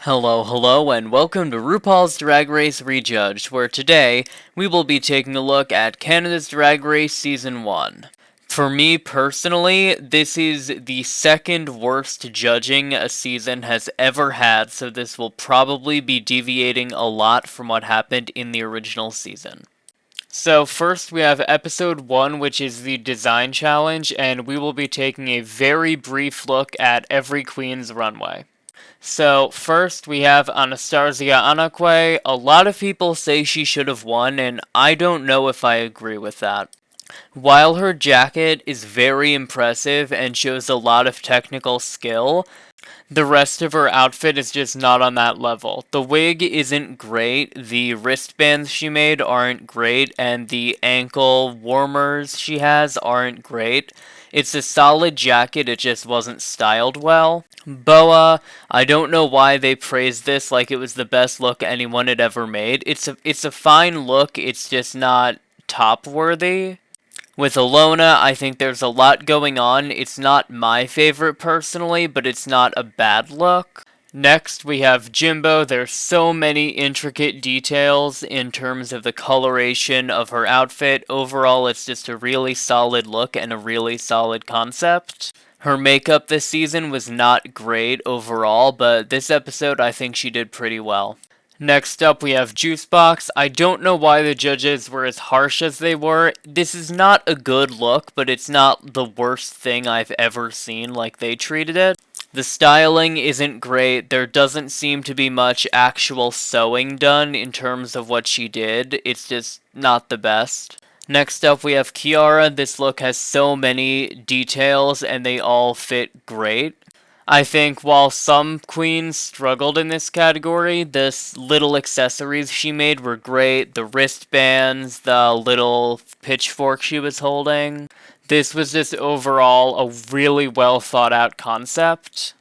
Hello, and welcome to RuPaul's Drag Race Rejudged, where today we will be taking a look at Canada's Drag Race Season 1. For me personally, this is the second worst judging a season has ever had, so this will probably be deviating a lot from what happened in the original season. So first we have episode 1, which is the design challenge, and we will be taking a very brief look at every queen's runway. So first we have Anastasia Anakwe. A lot of people say she should have won, and I don't know if I agree with that. While her jacket is very impressive and shows a lot of technical skill, the rest of her outfit is just not on that level. The wig isn't great, the wristbands she made aren't great, and the ankle warmers she has aren't great. It's a solid jacket, it just wasn't styled well. Boa, I don't know why they praised this like it was the best look anyone had ever made. It's a fine look, it's just not top worthy. With Alona, I think there's a lot going on. It's not my favorite personally, but it's not a bad look. Next, we have Jimbo. There's so many intricate details in terms of the coloration of her outfit. Overall, it's just a really solid look and a really solid concept. Her makeup this season was not great overall, but this episode I think she did pretty well. Next up, we have Juicebox. I don't know why the judges were as harsh as they were. This is not a good look, but it's not the worst thing I've ever seen like they treated it. The styling isn't great. There doesn't seem to be much actual sewing done in terms of what she did. It's just not the best. Next up, we have Kiara. This look has so many details, and they all fit great. I think while some queens struggled in this category, the little accessories she made were great. The wristbands, the little pitchfork she was holding. This was just overall a really well thought out concept.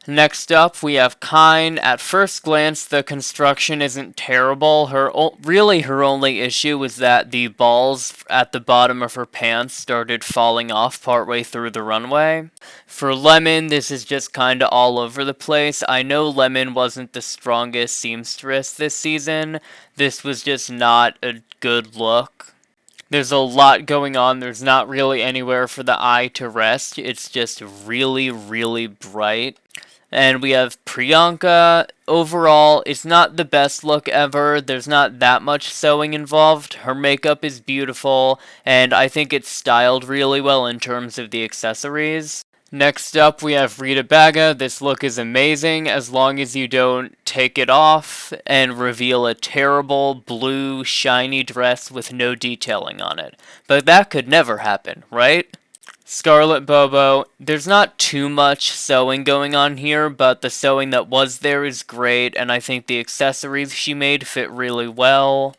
Next up, we have Kine. At first glance, the construction isn't terrible. Her only issue was that the balls at the bottom of her pants started falling off partway through the runway. For Lemon, this is just kinda all over the place. I know Lemon wasn't the strongest seamstress this season. This was just not a good look. There's a lot going on. There's not really anywhere for the eye to rest. It's just really bright. And we have Priyanka. Overall, it's not the best look ever. There's not that much sewing involved. Her makeup is beautiful, and I think it's styled really well in terms of the accessories. Next up, we have Rita Baga. This look is amazing as long as you don't take it off and reveal a terrible blue shiny dress with no detailing on it. But that could never happen, right? Scarlet Bobo, there's not too much sewing going on here, but the sewing that was there is great, and I think the accessories she made fit really well.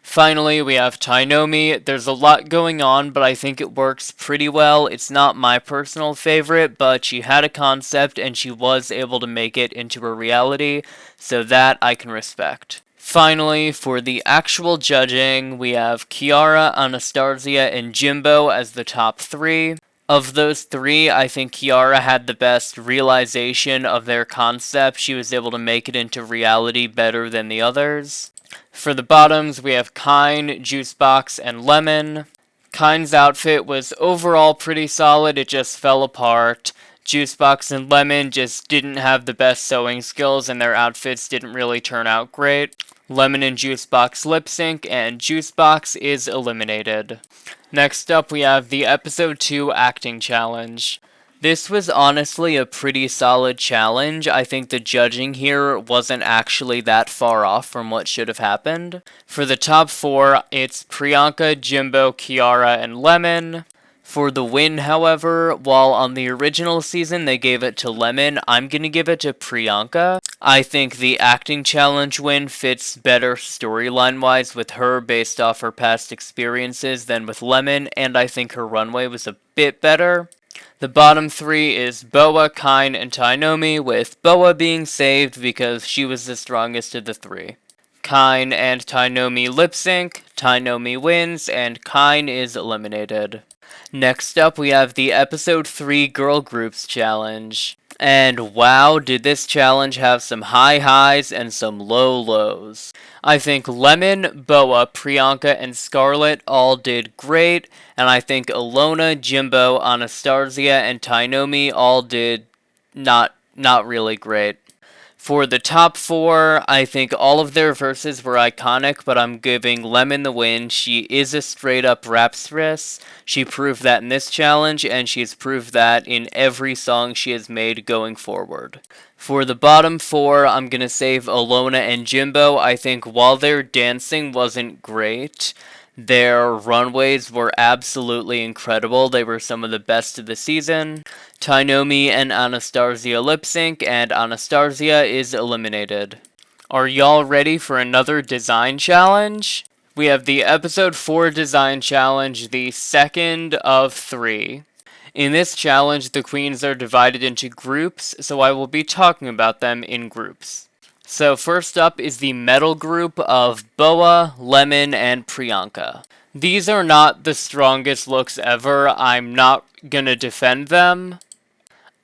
Finally, we have Tainomi. There's a lot going on, but I think it works pretty well. It's not my personal favorite, but she had a concept, and she was able to make it into a reality, so that I can respect. Finally, for the actual judging, we have Kiara, Anastasia, and Jimbo as the top 3. Of those 3, I think Kiara had the best realization of their concept. She was able to make it into reality better than the others. For the bottoms, we have Kine, Juicebox, and Lemon. Kine's outfit was overall pretty solid, it just fell apart. Juicebox and Lemon just didn't have the best sewing skills and their outfits didn't really turn out great. Lemon and Juicebox lip sync, and Juicebox is eliminated. Next up, we have the episode 2 acting challenge. This was honestly a pretty solid challenge. I think the judging here wasn't actually that far off from what should have happened. For the top 4, it's Priyanka, Jimbo, Kiara, and Lemon. For the win, however, while on the original season they gave it to Lemon, I'm gonna give it to Priyanka. I think the acting challenge win fits better storyline-wise with her based off her past experiences than with Lemon, and I think her runway was a bit better. The bottom 3 is Boa, Kine, and Tainomi, with Boa being saved because she was the strongest of the 3. Kine and Tainomi lip sync, Tainomi wins, and Kine is eliminated. Next up, we have the episode 3 Girl Groups Challenge. And wow, did this challenge have some high highs and some low lows. I think Lemon, Boa, Priyanka, and Scarlett all did great, and I think Alona, Jimbo, Anastasia, and Tainomi all did not really great. For the top four, I think all of their verses were iconic, but I'm giving Lemon the win. She is a straight up rapstress. She proved that in this challenge, and she's proved that in every song she has made going forward. For the bottom four, I'm gonna save Alona and Jimbo. I think while their dancing wasn't great, their runways were absolutely incredible. They were some of the best of the season. Tainomi and Anastasia lip sync, and Anastasia is eliminated. Are y'all ready for another design challenge? We have the episode 4 design challenge, the second of 3. In this challenge, the queens are divided into groups, so I will be talking about them in groups. So first up is the metal group of Boa, Lemon, and Priyanka. These are not the strongest looks ever. I'm not gonna defend them.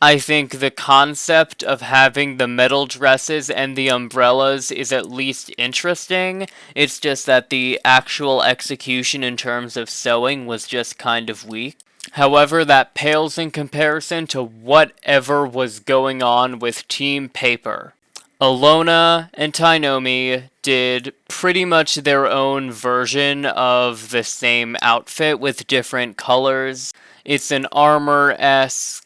I think the concept of having the metal dresses and the umbrellas is at least interesting. It's just that the actual execution in terms of sewing was just kind of weak. However, that pales in comparison to whatever was going on with Team Paper. Alona and Tainomi did pretty much their own version of the same outfit with different colors. It's an armor-esque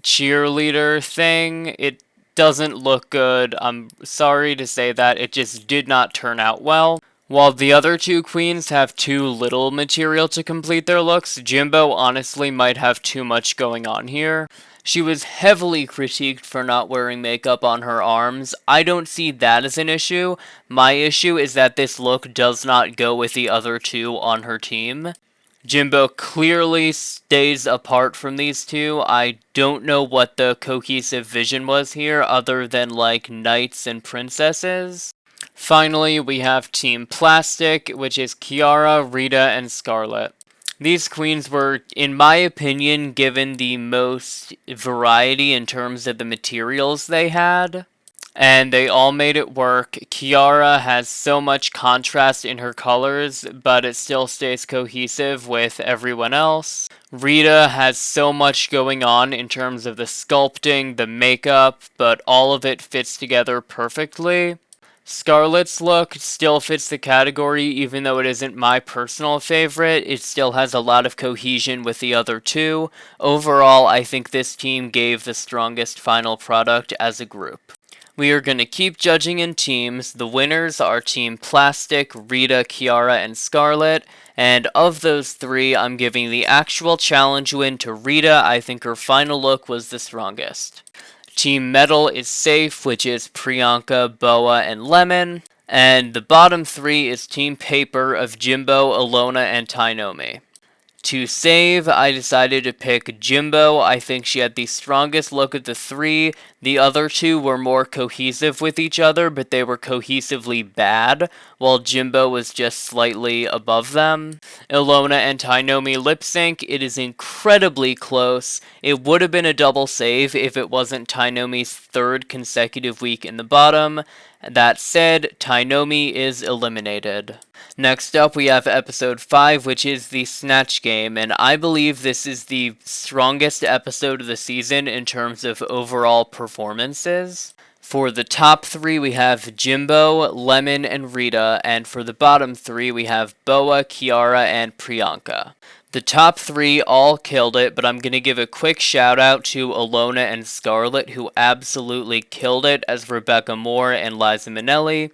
cheerleader thing. It doesn't look good. I'm sorry to say that. It just did not turn out well. While the other two queens have too little material to complete their looks, Jimbo honestly might have too much going on here. She was heavily critiqued for not wearing makeup on her arms. I don't see that as an issue. My issue is that this look does not go with the other two on her team. Jimbo clearly stays apart from these two. I don't know what the cohesive vision was here other than like knights and princesses. Finally, we have Team Plastic, which is Kiara, Rita, and Scarlett. These queens were, in my opinion, given the most variety in terms of the materials they had, and they all made it work. Kiara has so much contrast in her colors, but it still stays cohesive with everyone else. Rita has so much going on in terms of the sculpting, the makeup, but all of it fits together perfectly. Scarlett's look still fits the category, even though it isn't my personal favorite. It still has a lot of cohesion with the other two. Overall, I think this team gave the strongest final product as a group. We are going to keep judging in teams. The winners are Team Plastic, Rita, Kiara, and Scarlett. And of those three, I'm giving the actual challenge win to Rita. I think her final look was the strongest. Team Metal is safe, which is Priyanka, Boa, and Lemon. And the bottom three is Team Paper of Jimbo, Alona, and Tainomi. To save, I decided to pick Jimbo. I think she had the strongest look of the three. The other two were more cohesive with each other, but they were cohesively bad, while Jimbo was just slightly above them. Ilona and Tainomi lip sync. It is incredibly close. It would have been a double save if it wasn't Tainomi's third consecutive week in the bottom. That said, Tainomi is eliminated. Next up, we have episode 5, which is the Snatch Game, and I believe this is the strongest episode of the season in terms of overall performances. For the top three, we have Jimbo, Lemon, and Rita, and for the bottom three, we have Boa, Kiara, and Priyanka. The top three all killed it, but I'm going to give a quick shout out to Alona and Scarlett, who absolutely killed it as Rebecca Moore and Liza Minnelli.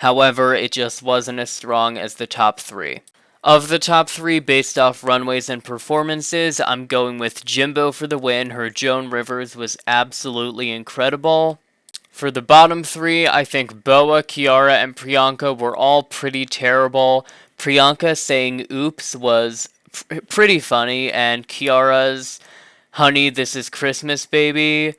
However, it just wasn't as strong as the top three. Of the top three, based off runways and performances, I'm going with Jimbo for the win. Her Joan Rivers was absolutely incredible. For the bottom three, I think Boa, Kiara, and Priyanka were all pretty terrible. Priyanka saying oops was pretty funny, and Kiara's Honey, This Is Christmas Baby,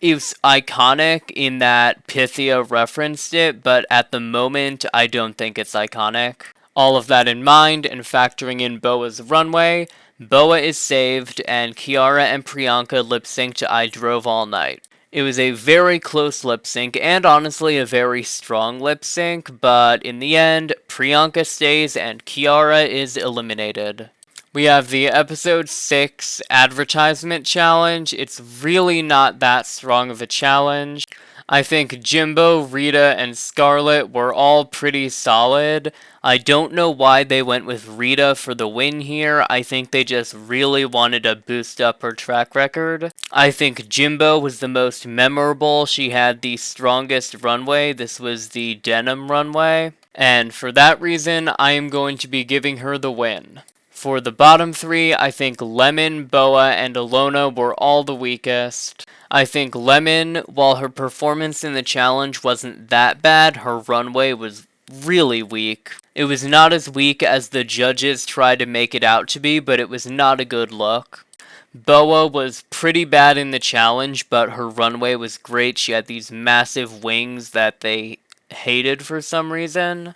it was iconic in that Pythia referenced it, but at the moment, I don't think it's iconic. All of that in mind, and factoring in Boa's runway, Boa is saved, and Kiara and Priyanka lip-synced I Drove All Night. It was a very close lip sync, and honestly a very strong lip sync, but in the end, Priyanka stays and Kiara is eliminated. We have the episode 6 advertisement challenge. It's really not that strong of a challenge. I think Jimbo, Rita, and Scarlett were all pretty solid. I don't know why they went with Rita for the win here. I think they just really wanted to boost up her track record. I think Jimbo was the most memorable. She had the strongest runway. This was the denim runway. And for that reason, I am going to be giving her the win. For the bottom 3, I think Lemon, Boa, and Alona were all the weakest. I think Lemon, while her performance in the challenge wasn't that bad, her runway was really weak. It was not as weak as the judges tried to make it out to be, but it was not a good look. Boa was pretty bad in the challenge, but her runway was great. She had these massive wings that they hated for some reason.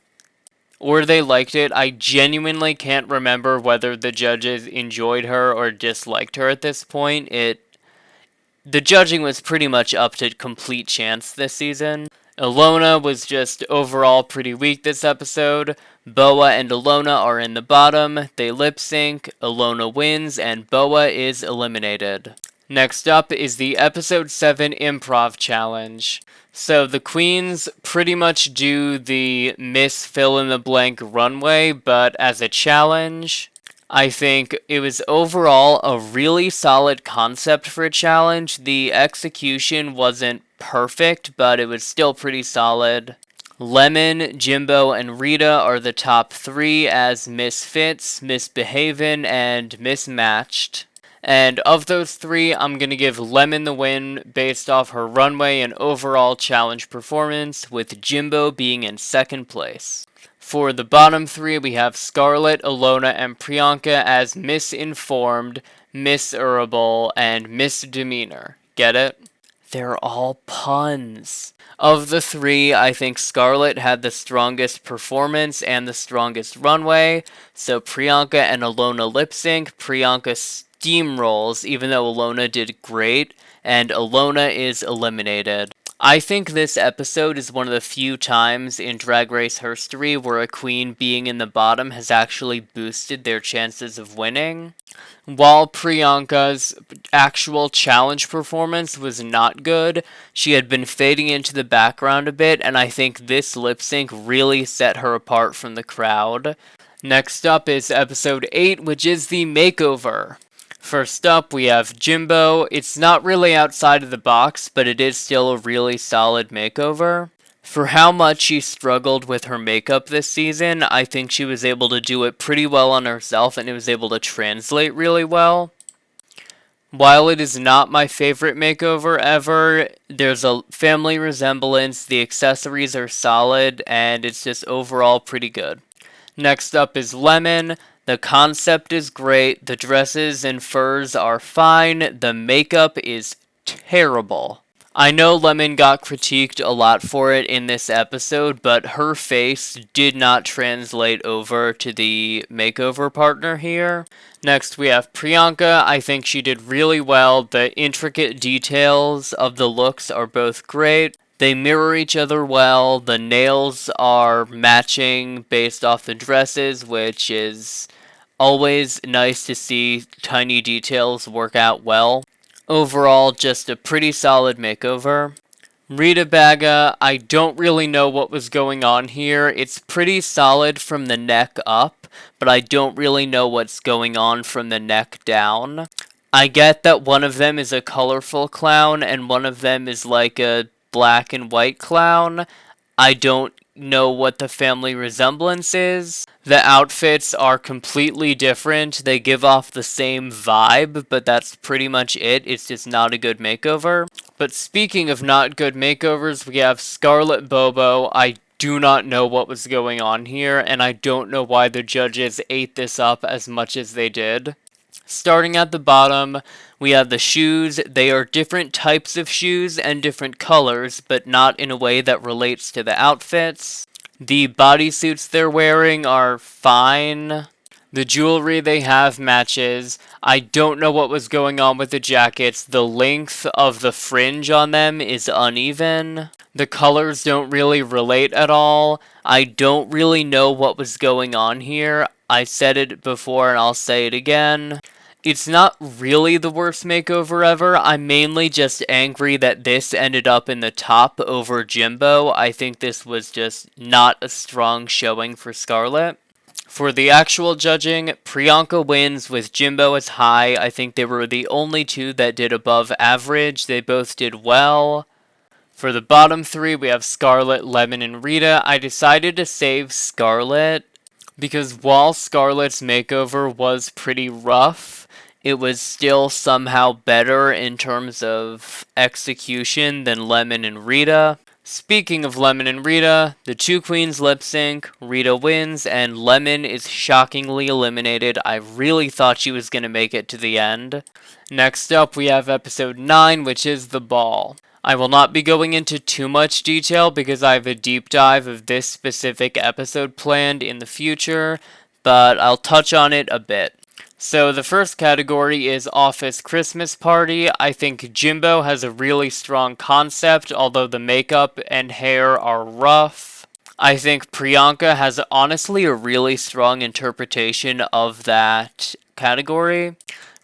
Or they liked it. I genuinely can't remember whether the judges enjoyed her or disliked her at this point. The judging was pretty much up to complete chance this season. Alona was just overall pretty weak this episode. Boa and Alona are in the bottom. They lip sync, Alona wins, and Boa is eliminated. Next up is the episode 7 improv challenge. So the queens pretty much do the Miss Fill-in-the-Blank runway, but as a challenge. I think it was overall a really solid concept for a challenge. The execution wasn't perfect, but it was still pretty solid. Lemon, Jimbo, and Rita are the top 3 as Misfits, Misbehavin', and Mismatched. And of those 3, I'm going to give Lemon the win based off her runway and overall challenge performance, with Jimbo being in second place. For the bottom 3, we have Scarlett, Alona, and Priyanka as Misinformed, Miserable, and Misdemeanor. Get it? They're all puns. Of the 3, I think Scarlett had the strongest performance and the strongest runway, so Priyanka and Alona lip sync. Priyanka steamrolls, even though Alona did great, and Alona is eliminated. I think this episode is one of the few times in Drag Race history where a queen being in the bottom has actually boosted their chances of winning. While Priyanka's actual challenge performance was not good, she had been fading into the background a bit, and I think this lip sync really set her apart from the crowd. Next up is episode 8, which is the makeover. First up, we have Jimbo. It's not really outside of the box, but it is still a really solid makeover. For how much she struggled with her makeup this season, I think she was able to do it pretty well on herself, and it was able to translate really well. While it is not my favorite makeover ever, there's a family resemblance, the accessories are solid, and it's just overall pretty good. Next up is Lemon. The concept is great, the dresses and furs are fine, the makeup is terrible. I know Lemon got critiqued a lot for it in this episode, but her face did not translate over to the makeover partner here. Next we have Priyanka. I think she did really well. The intricate details of the looks are both great. They mirror each other well. The nails are matching based off the dresses, which is always nice to see tiny details work out well. Overall, just a pretty solid makeover. Rita Baga, I don't really know what was going on here. It's pretty solid from the neck up, but I don't really know what's going on from the neck down. I get that one of them is a colorful clown and one of them is like a black and white clown. I don't know what the family resemblance is. The outfits are completely different. They give off the same vibe, but that's pretty much it. It's just not a good makeover. But speaking of not good makeovers, we have Scarlett Bobo. I do not know what was going on here, and I don't know why the judges ate this up as much as they did. Starting at the bottom, we have the shoes. They are different types of shoes and different colors, but not in a way that relates to the outfits. The bodysuits they're wearing are fine. The jewelry they have matches. I don't know what was going on with the jackets. The length of the fringe on them is uneven. The colors don't really relate at all. I don't really know what was going on here. I said it before and I'll say it again. It's not really the worst makeover ever. I'm mainly just angry that this ended up in the top over Jimbo. I think this was just not a strong showing for Scarlett. For the actual judging, Priyanka wins with Jimbo as high. I think they were the only two that did above average. They both did well. For the bottom three, we have Scarlett, Lemon, and Rita. I decided to save Scarlett because while Scarlett's makeover was pretty rough, it was still somehow better in terms of execution than Lemon and Rita. Speaking of Lemon and Rita, the two queens lip sync, Rita wins, and Lemon is shockingly eliminated. I really thought she was going to make it to the end. Next up, we have episode 9, which is The Ball. I will not be going into too much detail because I have a deep dive of this specific episode planned in the future, but I'll touch on it a bit. So the first category is Office Christmas Party. I think Jimbo has a really strong concept, although the makeup and hair are rough. I think Priyanka has honestly a really strong interpretation of that category.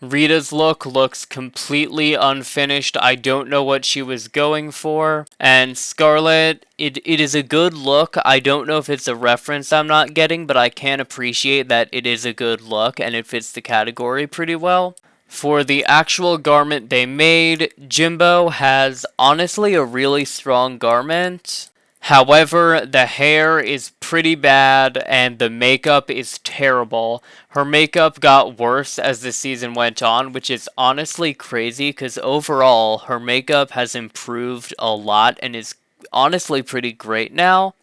Rita's look looks completely unfinished. I don't know what she was going for. And Scarlett, it is a good look. I don't know if it's a reference I'm not getting, but I can appreciate that it is a good look and it fits the category pretty well. For the actual garment they made, Jimbo has honestly a really strong garment. However, the hair is pretty bad and the makeup is terrible. Her makeup got worse as the season went on, which is honestly crazy because overall her makeup has improved a lot and is honestly pretty great now.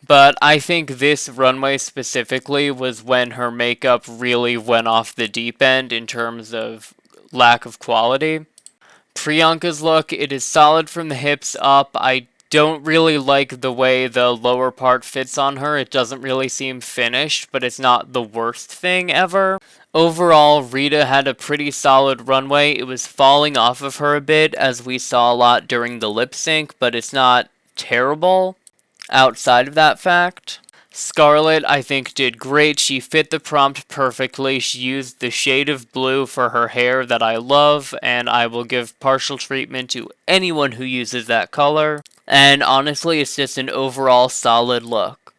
But I think this runway specifically was when her makeup really went off the deep end in terms of lack of quality. Priyanka's look, it is solid from the hips up. I don't really like the way the lower part fits on her. It doesn't really seem finished, but it's not the worst thing ever. Overall, Rita had a pretty solid runway. It was falling off of her a bit, as we saw a lot during the lip sync, but it's not terrible outside of that fact. Scarlett, I think, did great. She fit the prompt perfectly. She used the shade of blue for her hair that I love, and I will give partial treatment to anyone who uses that color. And honestly, it's just an overall solid look.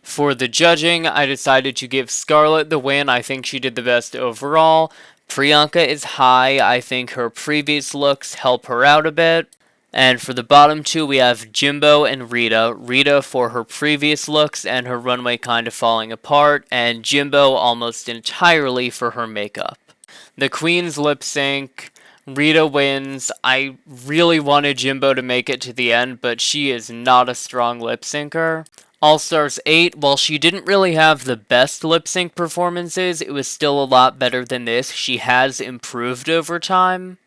For the judging, I decided to give Scarlett the win. I think she did the best overall. Priyanka is high. I think her previous looks help her out a bit. And for the bottom two, we have Jimbo and Rita. Rita for her previous looks and her runway kind of falling apart, and Jimbo almost entirely for her makeup. The Queen's lip sync. Rita wins. I really wanted Jimbo to make it to the end, but she is not a strong lip syncer. All Stars 8, while she didn't really have the best lip sync performances, it was still a lot better than this. She has improved over time,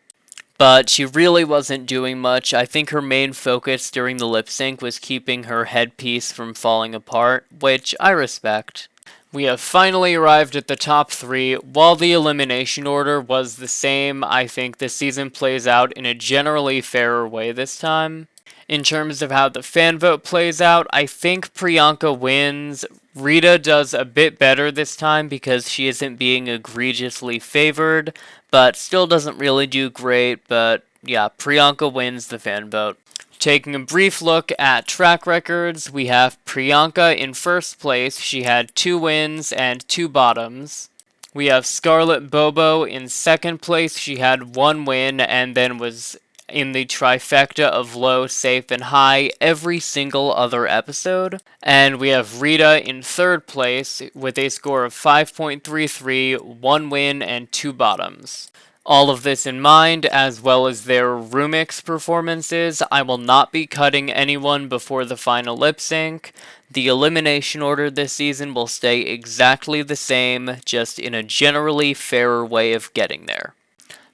but she really wasn't doing much. I think her main focus during the lip sync was keeping her headpiece from falling apart, which I respect. We have finally arrived at the top 3. While the elimination order was the same, I think this season plays out in a generally fairer way this time. In terms of how the fan vote plays out, I think Priyanka wins. Rita does a bit better this time because she isn't being egregiously favored, but still doesn't really do great. But yeah, Priyanka wins the fan vote. Taking a brief look at track records, we have Priyanka in first place. She had 2 wins and 2 bottoms. We have Scarlett Bobo in second place. She had 1 win and then was in the trifecta of low, safe, and high every single other episode. And we have Rita in third place with a score of 5.33, 1 win, and 2 bottoms. All of this in mind, as well as their Rumix performances, I will not be cutting anyone before the final lip sync. The elimination order this season will stay exactly the same, just in a generally fairer way of getting there.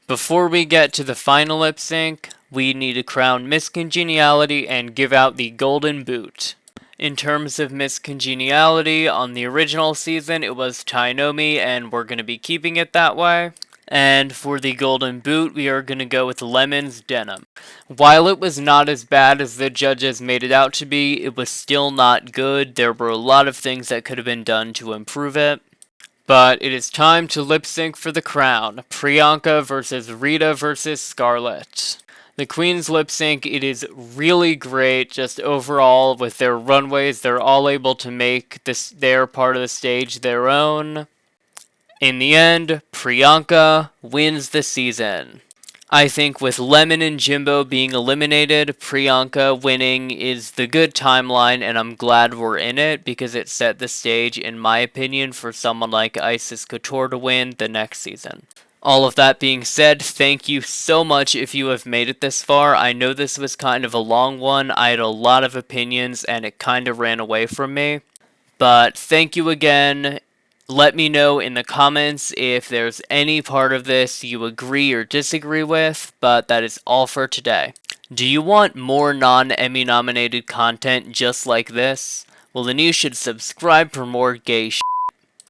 Before we get to the final lip sync, we need to crown Miss Congeniality and give out the golden boot. In terms of miscongeniality, on the original season, it was Tainomi, and we're going to be keeping it that way. And for the golden boot, we are going to go with Lemon's Denim. While it was not as bad as the judges made it out to be, it was still not good. There were a lot of things that could have been done to improve it. But it is time to lip sync for the crown. Priyanka versus Rita versus Scarlett. The Queen's lip sync, it is really great just overall with their runways. They're all able to make their part of the stage their own. In the end, Priyanka wins the season. I think with Lemon and Jimbo being eliminated, Priyanka winning is the good timeline, and I'm glad we're in it because it set the stage, in my opinion, for someone like Isis Couture to win the next season. All of that being said, thank you so much if you have made it this far. I know this was kind of a long one. I had a lot of opinions and it kind of ran away from me. But thank you again. Let me know in the comments if there's any part of this you agree or disagree with, but that is all for today. Do you want more non-Emmy nominated content just like this? Well, then you should subscribe for more gay shit.